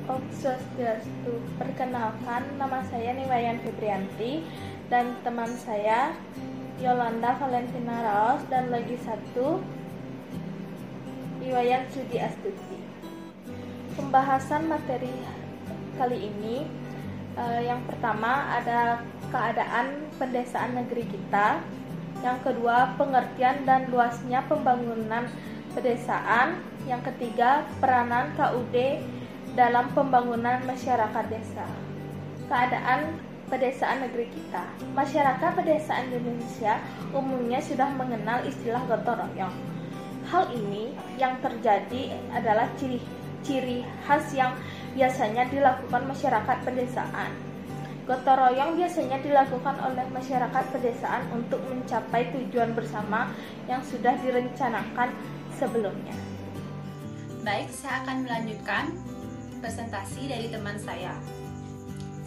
Om Swastiastu. Perkenalkan, nama saya Niwayan Febrianti dan teman saya Yolanda Valentina Raos dan lagi satu Iwayan Sudi Astuti. Pembahasan materi kali ini yang pertama ada keadaan pedesaan negeri kita, yang kedua pengertian dan luasnya pembangunan pedesaan, yang ketiga peranan KUD dalam pembangunan masyarakat desa. Keadaan pedesaan negeri kita. Masyarakat pedesaan Indonesia umumnya sudah mengenal istilah gotong royong. Hal ini yang terjadi adalah ciri khas yang biasanya dilakukan masyarakat pedesaan. Gotong royong biasanya dilakukan oleh masyarakat pedesaan untuk mencapai tujuan bersama yang sudah direncanakan sebelumnya. Baik, saya akan melanjutkan presentasi dari teman saya.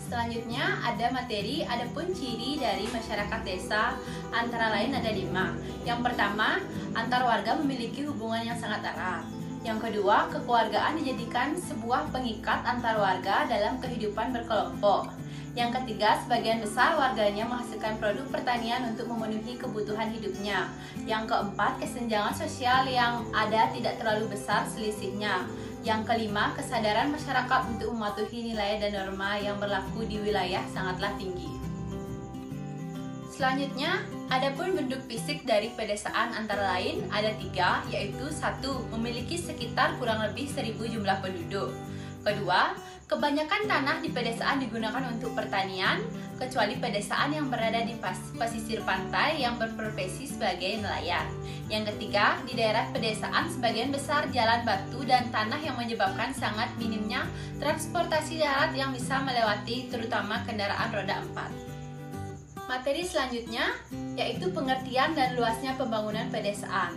Selanjutnya ada materi, adapun ciri dari masyarakat desa antara lain ada 5. Yang pertama, antar warga memiliki hubungan yang sangat erat. Yang kedua, kekeluargaan dijadikan sebuah pengikat antar warga dalam kehidupan berkelompok. Yang ketiga, sebagian besar warganya menghasilkan produk pertanian untuk memenuhi kebutuhan hidupnya. Yang keempat, kesenjangan sosial yang ada tidak terlalu besar selisihnya. Yang kelima, kesadaran masyarakat untuk mematuhi nilai dan norma yang berlaku di wilayah sangatlah tinggi. Selanjutnya, adapun bentuk fisik dari pedesaan antara lain ada 3, yaitu 1. Memiliki sekitar kurang lebih 1.000 jumlah penduduk. Kedua, kebanyakan tanah di pedesaan digunakan untuk pertanian, kecuali pedesaan yang berada di pesisir pantai yang berprofesi sebagai nelayan. Yang ketiga, di daerah pedesaan sebagian besar jalan batu dan tanah yang menyebabkan sangat minimnya transportasi darat yang bisa melewati terutama kendaraan roda 4. Materi selanjutnya yaitu pengertian dan luasnya pembangunan pedesaan.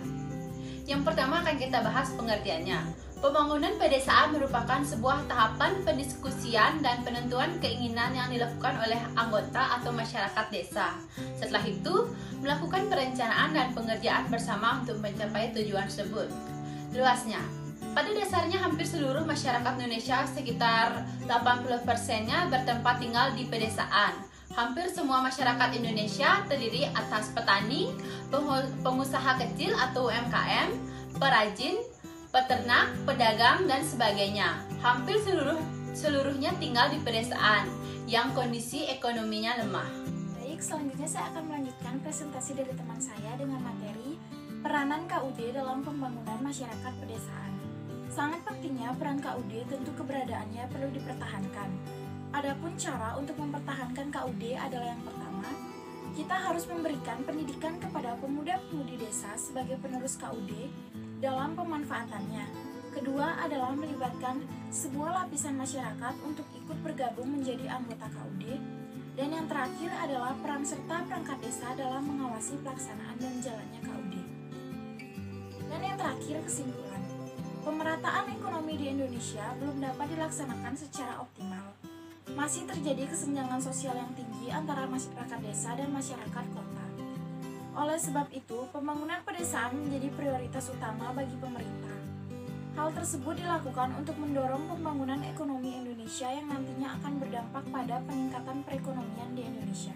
Yang pertama akan kita bahas pengertiannya. Pembangunan pedesaan merupakan sebuah tahapan pendiskusian dan penentuan keinginan yang dilakukan oleh anggota atau masyarakat desa. Setelah itu, melakukan perencanaan dan pengerjaan bersama untuk mencapai tujuan tersebut. Luasnya, pada dasarnya hampir seluruh masyarakat Indonesia, sekitar 80%-nya bertempat tinggal di pedesaan. Hampir semua masyarakat Indonesia terdiri atas petani, pengusaha kecil atau UMKM, perajin, peternak, pedagang, dan sebagainya. Hampir seluruhnya tinggal di pedesaan yang kondisi ekonominya lemah. Baik, selanjutnya saya akan melanjutkan presentasi dari teman saya dengan materi peranan KUD dalam pembangunan masyarakat pedesaan. Sangat pentingnya peran KUD, tentu keberadaannya perlu dipertahankan. Adapun cara untuk mempertahankan KUD adalah yang pertama, kita harus memberikan pendidikan kepada pemuda-pemudi desa sebagai penerus KUD dalam pemanfaatannya. Kedua adalah melibatkan sebuah lapisan masyarakat untuk ikut bergabung menjadi anggota KUD. Dan yang terakhir adalah peran serta perangkat desa dalam mengawasi pelaksanaan dan jalannya KUD. Dan yang terakhir, kesimpulan. Pemerataan ekonomi di Indonesia belum dapat dilaksanakan secara optimal. Masih terjadi kesenjangan sosial yang tinggi antara masyarakat desa dan masyarakat kota. Oleh sebab itu, pembangunan pedesaan menjadi prioritas utama bagi pemerintah. Hal tersebut dilakukan untuk mendorong pembangunan ekonomi Indonesia yang nantinya akan berdampak pada peningkatan perekonomian di Indonesia.